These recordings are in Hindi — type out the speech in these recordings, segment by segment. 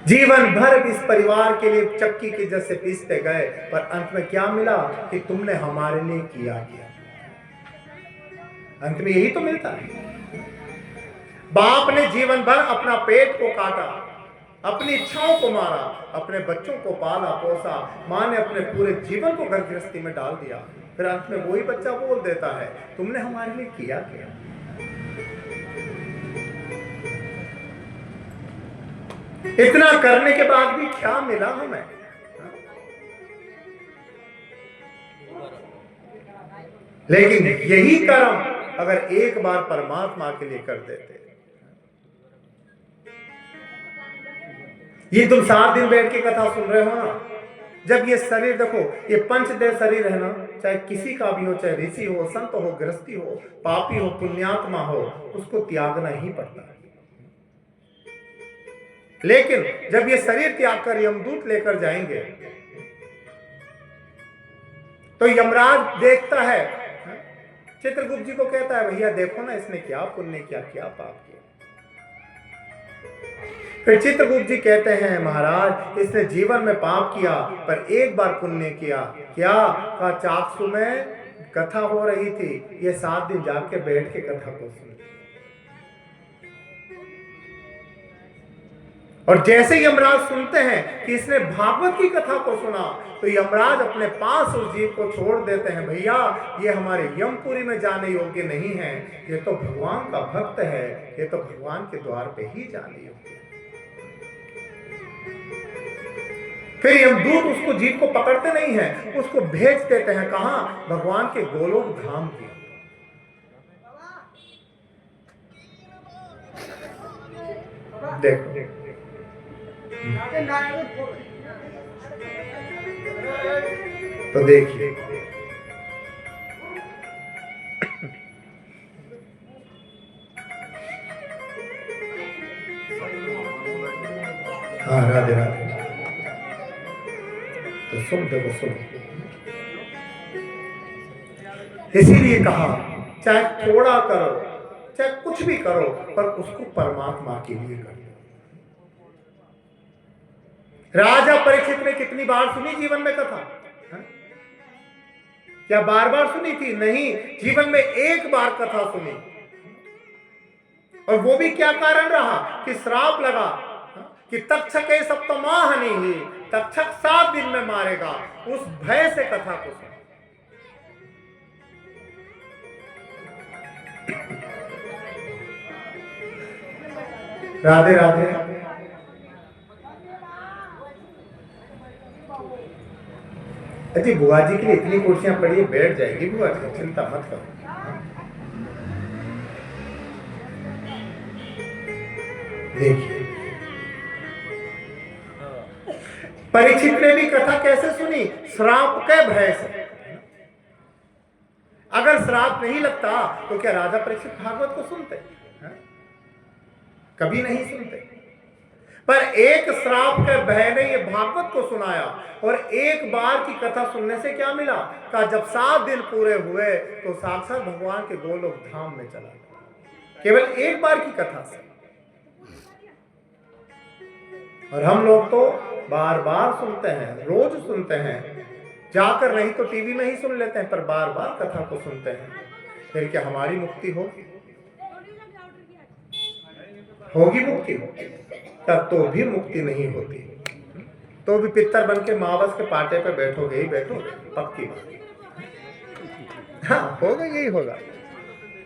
जीवन भर इस परिवार के लिए चक्की के जैसे पीसते गए, पर अंत में क्या मिला कि तुमने हमारे लिए किया। अंत में यही तो मिलता है। बाप ने जीवन भर अपना पेट को काटा, अपनी इच्छाओं को मारा, अपने बच्चों को पाला पोसा, माँ ने अपने पूरे जीवन को घर गृहस्थी में डाल दिया, फिर अंत में वही बच्चा बोल देता है तुमने हमारे लिए किया क्या। इतना करने के बाद भी क्या मिला हमें। लेकिन यही कर्म अगर एक बार परमात्मा के लिए कर देते, ये तुम 7 दिन बैठ के कथा सुन रहे हो ना, जब ये शरीर देखो, ये पंचदेह शरीर है ना, चाहे किसी का भी हो, चाहे ऋषि हो, संत हो, गृहस्थी हो, पापी हो, पुण्यात्मा हो, उसको त्यागना ही पड़ता है। लेकिन जब ये शरीर त्याग कर यमदूत लेकर जाएंगे तो यमराज देखता है, चित्रगुप्त जी को कहता है भैया देखो ना इसने क्या पुण्य किया, क्या पाप किया। फिर चित्रगुप्त जी कहते हैं महाराज इसने जीवन में पाप किया पर एक बार पुण्य किया। क्या का चाक्षु में कथा हो रही थी, ये 7 दिन जाके बैठ के कथा को सुनी। और जैसे यमराज सुनते हैं कि इसने भागवत की कथा को सुना, तो यमराज अपने पास उस जीव को छोड़ देते हैं। भैया ये हमारे यमपुरी में जाने योग्य नहीं है, ये तो भगवान का भक्त है, ये तो भगवान के द्वार पे ही जाने योग्य है। फिर यमदूत उसको जीव को पकड़ते नहीं है, उसको भेज देते हैं कहां, भगवान के गोलोक धाम की। देखो तो देखिए हाँ राधे राधे। तो सुन देखो सुन, इसीलिए कहा चाहे थोड़ा करो चाहे कुछ भी करो, पर उसको परमात्मा के लिए करो। राजा परीक्षित ने कितनी बार सुनी जीवन में कथा, क्या बार बार सुनी थी? नहीं, जीवन में एक बार कथा सुनी। और वो भी क्या कारण रहा कि श्राप लगा कि तक्षक सप्तमाहनि ही, तक्षक 7 दिन में मारेगा। उस भय से कथा को सुना। राधे राधे। अजी बुआ जी के लिए इतनी कुर्सियां पड़ी है, बैठ जाएगी बुआ जी, चिंता मत करो। देखिए परीक्षित ने भी कथा कैसे सुनी, श्राप के भय से। अगर श्राप नहीं लगता तो क्या राजा परीक्षित भागवत को सुनते? कभी नहीं सुनते। पर एक श्राप के भय ने ये भागवत को सुनाया, और एक बार की कथा सुनने से क्या मिला? कहा जब 7 दिन पूरे हुए तो साक्षात भगवान के गोलोक धाम में चला गया, केवल एक बार की कथा से। और हम लोग तो बार बार सुनते हैं, रोज सुनते हैं, जाकर नहीं तो टीवी में ही सुन लेते हैं, पर बार बार कथा को सुनते हैं। फिर क्या हमारी मुक्ति होगी? मुक्ति तब तो भी मुक्ति नहीं होती, तो भी पित्तर बन के मावस के पाटे पे बैठोगे ही बैठोगे, पक्की बात। हाँ होगा, यही होगा।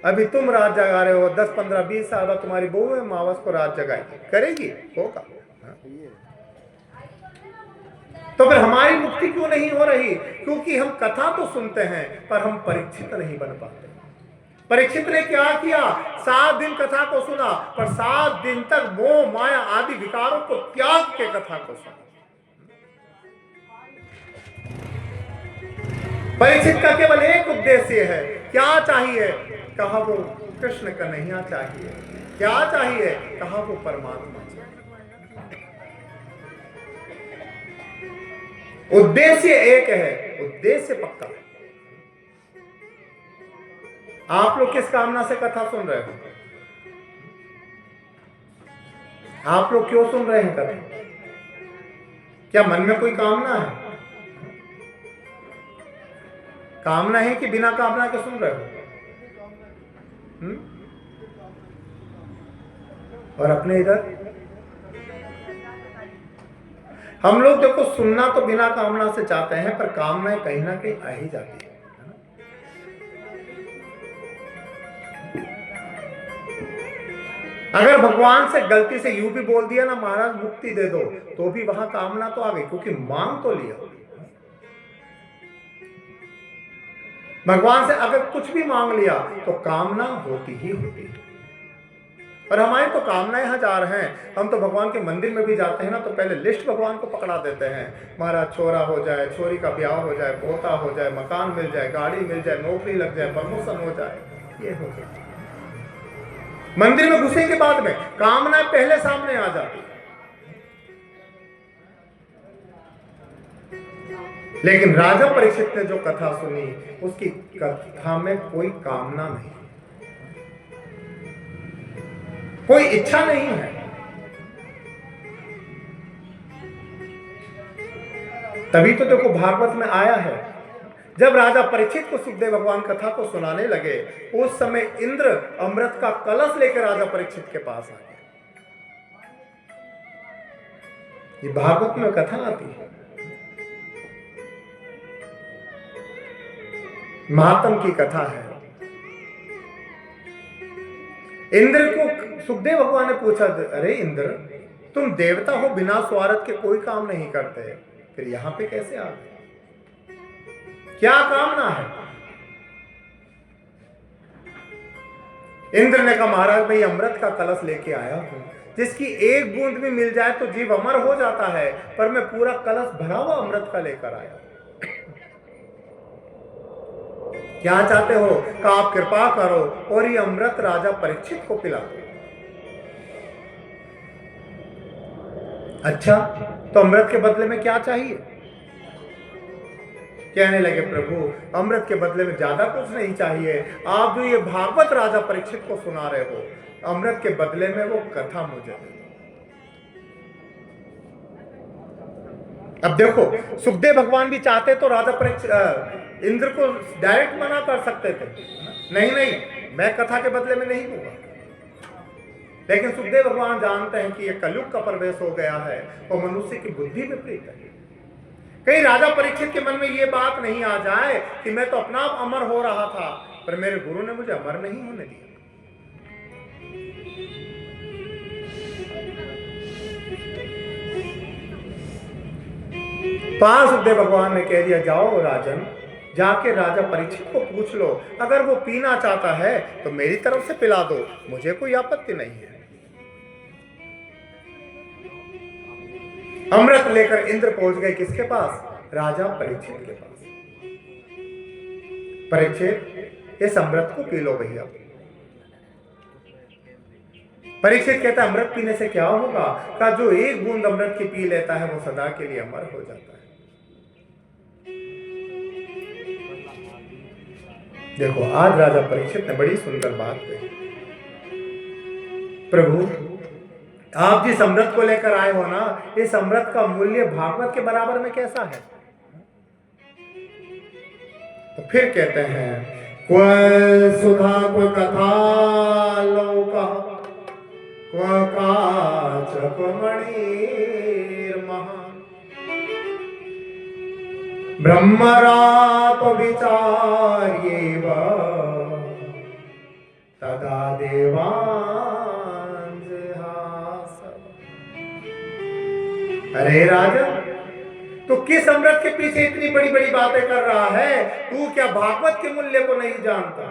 अभी तुम रात जगा रहे हो, 10 15 20 साल बाद तुम्हारी बहू है मावस को रात जगाएगी, करेगी, होगा। तो फिर हमारी मुक्ति क्यों नहीं हो रही? क्योंकि हम कथा तो सुनते हैं पर हम परीक्षित नहीं बन पाते। परीक्षित ने क्या किया? 7 दिन कथा को सुना, पर 7 दिन तक मोह माया आदि विकारों को त्याग के कथा को सुना। परीक्षित का केवल एक उद्देश्य है, क्या चाहिए? कहा वो कृष्ण का नहीं चाहिए। क्या चाहिए? कहा वो परमात्मा चाहिए। उद्देश्य एक है, उद्देश्य पक्का है। आप लोग किस कामना से कथा सुन रहे हो? आप लोग क्यों सुन रहे हैं कथा? क्या मन में कोई कामना है? कामना है कि बिना कामना के सुन रहे हो? और अपने इधर हम लोग देखो, सुनना तो बिना कामना से चाहते हैं, पर कामनाएं कहीं ना कहीं आ ही जाती है। अगर भगवान से गलती से यूं भी बोल दिया ना, महाराज मुक्ति दे दो, तो भी वहां कामना तो आ गई, क्योंकि मांग तो लिया। भगवान से अगर कुछ भी मांग लिया तो कामना होती ही होती है। और हमारी तो कामनाएं हजार हैं। हम तो भगवान के मंदिर में भी जाते हैं ना, तो पहले लिस्ट भगवान को पकड़ा देते हैं। महाराज छोरा हो जाए, छोरी का ब्याह हो जाए, पोता हो जाए, मकान मिल जाए, गाड़ी मिल जाए, नौकरी लग जाए, प्रमोशन हो जाए, ये हो जाए। मंदिर में घुसेंगे बाद में, कामनाएं पहले सामने आ जाती। लेकिन राजा परीक्षित ने जो कथा सुनी, उसकी कथा में कोई कामना नहीं, कोई इच्छा नहीं है। तभी तो देखो भागवत में आया है, जब राजा परीक्षित को सुखदेव भगवान कथा को सुनाने लगे, उस समय इंद्र अमृत का कलश लेकर राजा परीक्षित के पास आ गया। ये भागवत में कथा आती है, महात्म की कथा है। इंद्र को सुखदेव भगवान ने पूछा, अरे इंद्र, तुम देवता हो, बिना स्वार्थ के कोई काम नहीं करते, फिर यहां पे कैसे आ गए? क्या कामना है? इंद्र ने कहा, महाराज मैं अमृत का कलश लेके आया हूं, जिसकी एक बूंद भी मिल जाए तो जीव अमर हो जाता है, पर मैं पूरा कलश भरा हुआ अमृत का लेकर आया। क्या चाहते हो? कि आप कृपा करो और ये अमृत राजा परीक्षित को पिला दो। अच्छा, तो अमृत के बदले में क्या चाहिए? कहने लगे, प्रभु अमृत के बदले में ज्यादा कुछ नहीं चाहिए, आप जो ये भागवत राजा परीक्षित को सुना रहे हो, अमृत के बदले में वो कथा मुझे दे। अब देखो, सुखदेव भगवान भी चाहते तो राजा परीक्षित इंद्र को डायरेक्ट मना कर सकते थे, नहीं नहीं मैं कथा के बदले में नहीं दूंगा। लेकिन सुखदेव भगवान जानते हैं कि यह कलयुग का प्रवेश हो गया है और मनुष्य की बुद्धि विपरीत है। कहीं राजा परीक्षित के मन में यह बात नहीं आ जाए कि मैं तो अपना आप अमर हो रहा था, पर मेरे गुरु ने मुझे अमर नहीं होने दिया। तो सुखदेव भगवान ने कह दिया, जाओ राजन, जाके राजा परीक्षित को पूछ लो, अगर वो पीना चाहता है तो मेरी तरफ से पिला दो, मुझे कोई आपत्ति नहीं है। अमृत लेकर इंद्र पहुंच गए किसके पास? राजा परीक्षित के पास। परीक्षित, इस अमृत को पी लो भैया। परीक्षित कहता है, अमृत पीने से क्या होगा? का जो एक बूंद अमृत की पी लेता है वो सदा के लिए अमर हो जाता है। देखो, आज राजा परीक्षित ने बड़ी सुंदर बात कही, प्रभु आप जिस अमृत को लेकर आए हो ना, इस अमृत का मूल्य भागवत के बराबर में कैसा है? तो फिर कहते हैं, क्व सुधा क्व कथा लोका क्व काच क्व मणिर्महान् ब्रह्मराप विचार्येव तदा देवान्। अरे राजा, तो किस अमृत के पीछे इतनी बड़ी बड़ी बातें कर रहा है? तू क्या भागवत के मूल्य को नहीं जानता?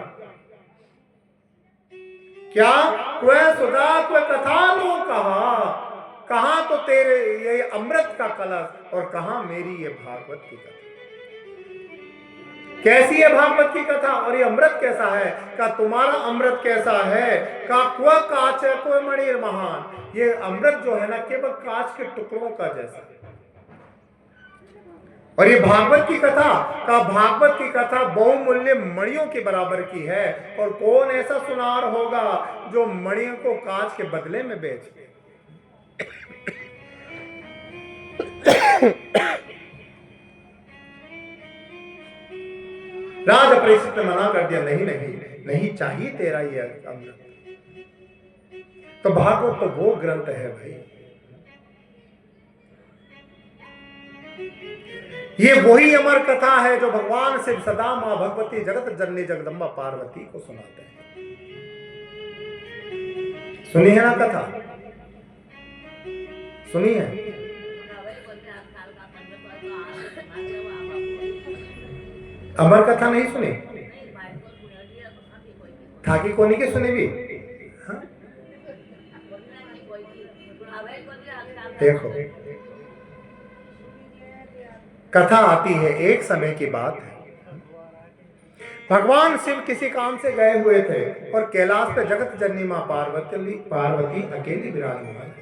क्या क्व सुधा क्व कथा लो कहा तो तेरे ये अमृत का कलश और कहा मेरी ये भागवत की कथा। कैसी है भागवत की कथा और ये अमृत कैसा है? का तुम्हारा अमृत कैसा है? का क्व काच क्व मणिर्महान्, ये अमृत जो है ना केवल कांच के टुकड़ों का जैसा है। और ये भागवत की कथा का, भागवत की कथा बहुमूल्य मणियों के बराबर की है। और कौन ऐसा सुनार होगा जो मणियों को कांच के बदले में बेच दे? राजा परीक्षित ने मना कर दिया, नहीं नहीं नहीं चाहिए तेरा ये अमृत। तो भागवत तो वो ग्रंथ है भाई, ये वही अमर कथा है जो भगवान शिव सदा मां भगवती जगत जननी जगदम्बा पार्वती को सुनाते हैं। सुनी है ना कथा? सुनी है? अमर कथा नहीं सुनी? ठाकी कोनी के सुनी भी? हाँ? देखो कथा आती है, एक समय की बात है, भगवान शिव किसी काम से गए हुए थे और कैलाश पे जगत जननी मां पार्वती अकेली विराजमान।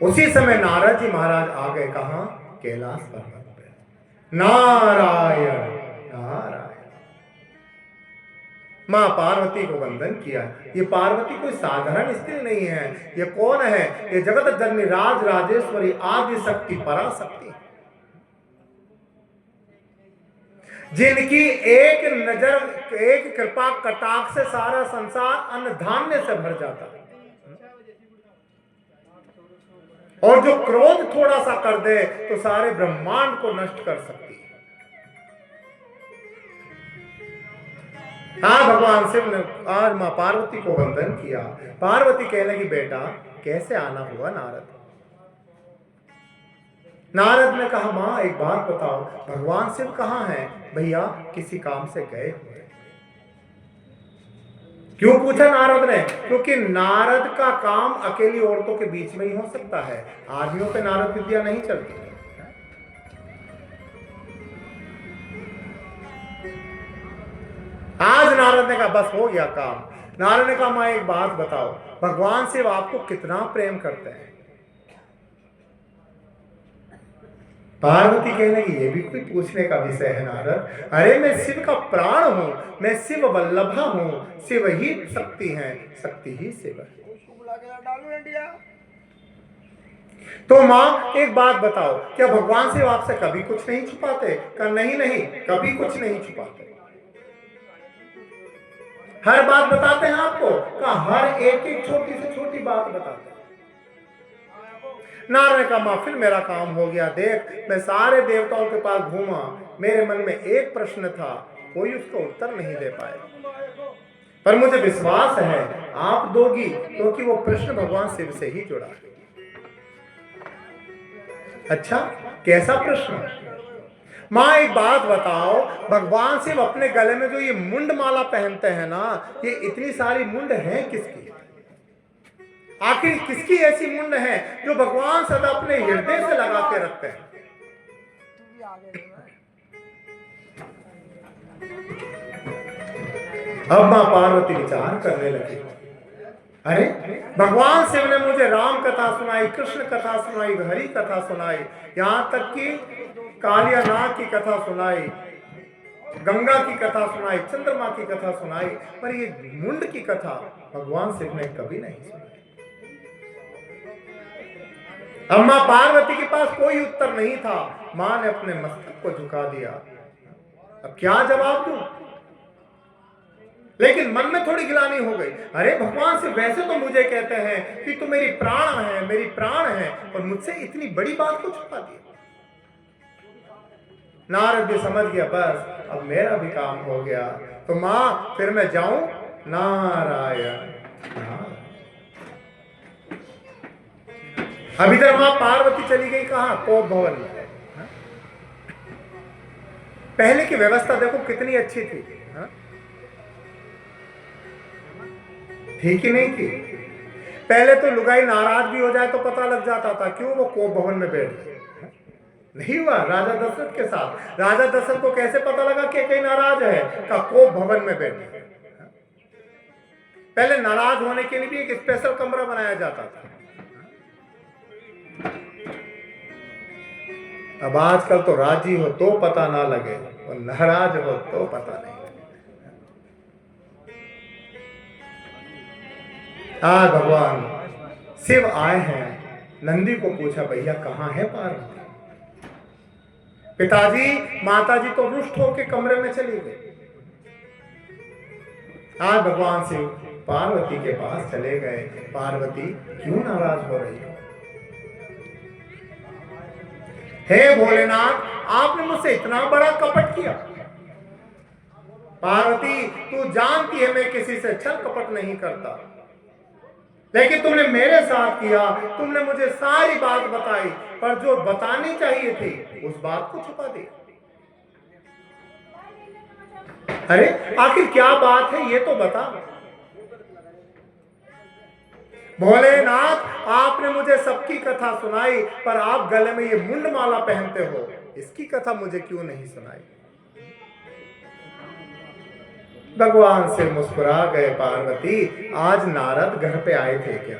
उसी समय नारद जी महाराज आ गए, कहां? कैलाश पर्वत पे। नारायण नारायण, मां पार्वती को वंदन किया। ये पार्वती कोई साधारण स्त्री नहीं है, ये कौन है? ये जगत जननी राज राजेश्वरी आदि शक्ति पराशक्ति, जिनकी एक नजर एक कृपा कटाक्ष से सारा संसार अन्न धान्य से भर जाता है, और जो क्रोध थोड़ा सा कर दे तो सारे ब्रह्मांड को नष्ट कर सकती है। हाँ, भगवान शिव ने आज मां पार्वती को वंदन किया। पार्वती कहने लगी, बेटा कैसे आना हुआ नारद? नारद ने कहा, मां एक बात बताओ, भगवान शिव कहाँ हैं? भैया किसी काम से गए हुए। क्यों पूछा नारद ने? क्योंकि नारद का काम अकेली औरतों के बीच में ही हो सकता है, आदमियों पे नारद विद्या नहीं चलती। आज नारद ने कहा बस हो गया काम। नारद ने कहा, मां एक बात बताओ, भगवान शिव आपको कितना प्रेम करते हैं? पार्वती कहने की, ये भी कोई पूछने का विषय है नारद? अरे मैं शिव का प्राण हूं, मैं शिव वल्लभा हूं, शिव ही शक्ति है, शक्ति ही शिव है। तो मां एक बात बताओ, क्या भगवान शिव आपसे कभी कुछ नहीं छुपाते? कहा नहीं नहीं, कभी कुछ नहीं छुपाते, हर बात बताते हैं आपको। कहा हर एक एक छोटी से छोटी बात बताते हैं। नारद ने कहा, मां फिर मेरा काम हो गया। देख मैं सारे देवताओं के पास घूमा, मेरे मन में एक प्रश्न था, कोई उसका उत्तर नहीं दे पाए, पर मुझे विश्वास है आप दोगी, क्योंकि वो प्रश्न भगवान शिव से ही जुड़ा है। अच्छा कैसा प्रश्न? मां एक बात बताओ, भगवान शिव अपने गले में जो ये मुंड माला पहनते हैं ना, ये इतनी सारी मुंड है किसकी? आखिर किसकी ऐसी मुंड है जो भगवान सदा अपने हृदय से लगा के रखते हैं? अब मां पार्वती विचार करने लगी, अरे भगवान शिव ने मुझे राम कथा सुनाई, कृष्ण कथा सुनाई, हरि कथा सुनाई, यहां तक कि कालिया नाग की कथा सुनाई, गंगा की कथा सुनाई, चंद्रमा की कथा सुनाई, पर ये मुंड की कथा भगवान शिव ने कभी नहीं सुनाई। अब मां पार्वती के पास कोई उत्तर नहीं था, मां ने अपने मस्तक को झुका दिया। अब क्या जवाब दूं? लेकिन मन में थोड़ी गिलानी हो गई, अरे भगवान से वैसे तो मुझे कहते हैं कि तू मेरी प्राण है, मेरी प्राण है, और मुझसे इतनी बड़ी बात को छुपा दिया। नारद भी समझ गया, बस अब मेरा भी काम हो गया, तो मां फिर मैं जाऊं? नारायण। अब इधर मां पार्वती चली गई कहां? कोप भवन में। पहले की व्यवस्था देखो कितनी अच्छी थी, थी कि नहीं थी? पहले तो लुगाई नाराज भी हो जाए तो पता लग जाता था, क्यों? वो कोप भवन में बैठ गए। नहीं हुआ राजा दशरथ के साथ? राजा दशरथ को कैसे पता लगा कि कहीं नाराज है? का कोप भवन में बैठ गए। पहले नाराज होने के लिए भी एक स्पेशल कमरा बनाया जाता था। अब आजकल तो राजी हो तो पता ना लगे, और नाराज हो तो पता नहीं। आज भगवान शिव आए हैं नंदी को पूछा, भैया कहाँ है पार्वती? पिताजी, माताजी तो रुष्ट होके कमरे में चली गई। आज भगवान शिव पार्वती के पास चले गए। पार्वती क्यों नाराज हो रही हो? हे भोलेनाथ, आपने मुझसे इतना बड़ा कपट किया। पार्वती, तू जानती है मैं किसी से छल कपट नहीं करता, लेकिन तुमने मेरे साथ किया। तुमने मुझे सारी बात बताई, पर जो बतानी चाहिए थी उस बात को छुपा दी। अरे आखिर क्या बात है ये तो बता। भोलेनाथ, आपने मुझे सबकी कथा सुनाई, पर आप गले में ये मुंड माला पहनते हो, इसकी कथा मुझे क्यों नहीं सुनाई? भगवान से मुस्कुरा गए। पार्वती, आज नारद घर पे आए थे क्या?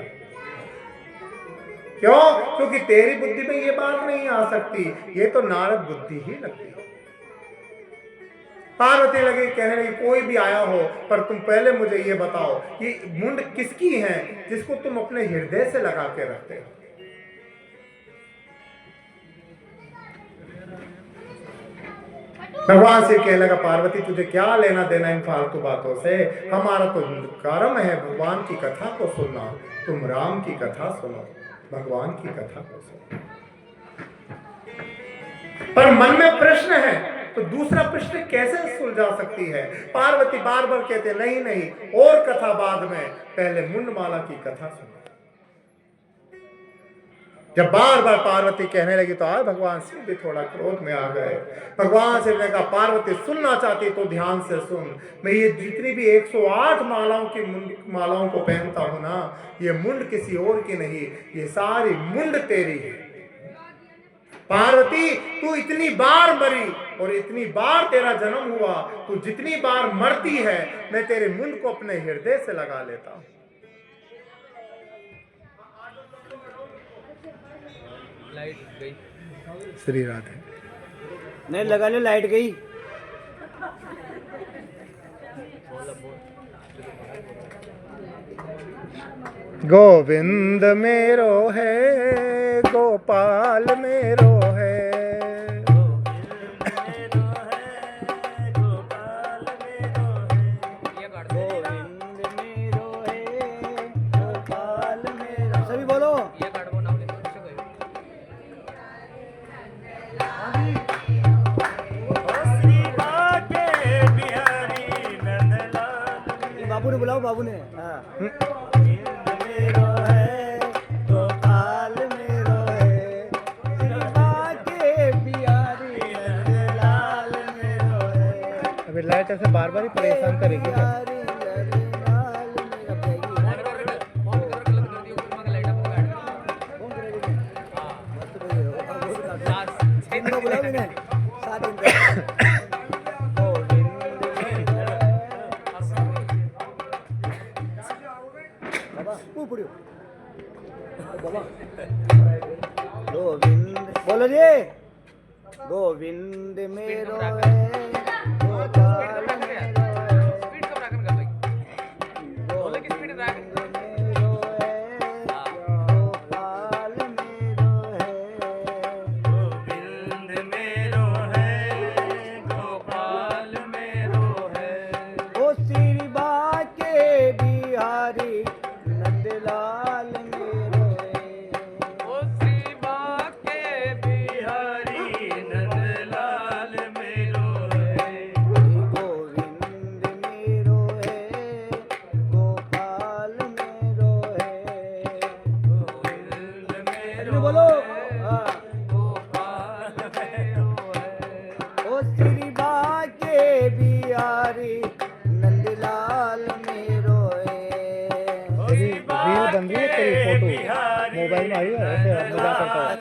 क्यों? क्योंकि तेरी बुद्धि में ये बात नहीं आ सकती, ये तो नारद बुद्धि ही लगती है। पार्वती लगी कहने लगी, कोई भी आया हो, पर तुम पहले मुझे ये बताओ, ये मुंड किसकी है जिसको तुम अपने हृदय से लगा के रखते हो? भगवान से कहने लगा, पार्वती तुझे क्या लेना देना इन फालतू बातों से? हमारा तो कर्म है भगवान की कथा को सुनना। तुम राम की कथा सुनो, भगवान की कथा को सुनो। पर मन में प्रश्न है, तो दूसरा प्रश्न कैसे सुलझा सकती है? पार्वती बार बार कहते, नहीं नहीं, और कथा बाद में, पहले मुंडमाला की कथा सुनो। जब बार बार पार्वती कहने लगी तो आज भगवान शिव भी थोड़ा क्रोध में आ गए। भगवान शिव ने कहा, पार्वती सुनना चाहती तो ध्यान से सुन। मैं ये जितनी भी 108 मालाओं की मालाओं को पहनता हूं ना, ये मुंड किसी और की नहीं, ये सारी मुंड तेरी है। पार्वती, तू इतनी बार मरी और इतनी बार तेरा जन्म हुआ, तू जितनी बार मरती है, मैं तेरे मुंड को अपने हृदय से लगा लेता हूं। लाइट गई। श्री राधे। नहीं लगा ले, लाइट गई। गोविंद मेरो है, गोपाल मेरो है, सभी बोलो। बाबू ने बुलाओ, बाबू ने। अभी लाइट ऐसे बार बार ही परेशान करेगी क्या? गोविंद बोलो जी। गोविंद मेरो है, गोपाल मेरो है, गोविंद मेरो है, गोपाल मेरो है, गोपाल मेरो है। ओ श्री बाके बिहारी नंदलाल मेरो है, ओ श्री बाके बिहारी नंदलाल मेरो है। गोविंद मेरो है, गोपाल मेरो है, गोविंद मेरो बोलो। गोपाल मेरो है, ओ श्री बाके बिहारी नंदलाल मेरो है। रील बन रही है तेरी फोटो मोबाइल में आई है, ऐसे मजा करता हूँ।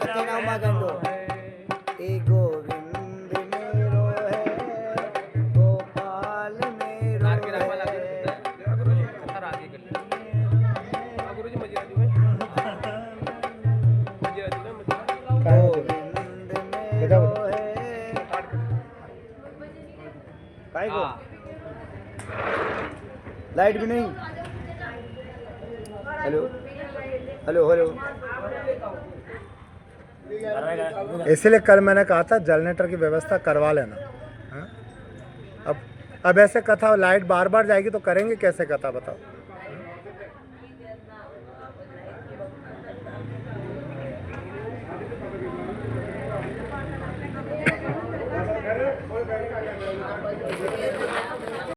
गोविंद मेरो है, गोपाल मेरो लाइट भी नहीं। Hello hello hello. इसीलिए कल मैंने कहा था जनरेटर की व्यवस्था करवा लेना। हाँ? अब ऐसे कथा लाइट बार बार जाएगी तो करेंगे कैसे कथा बताओ।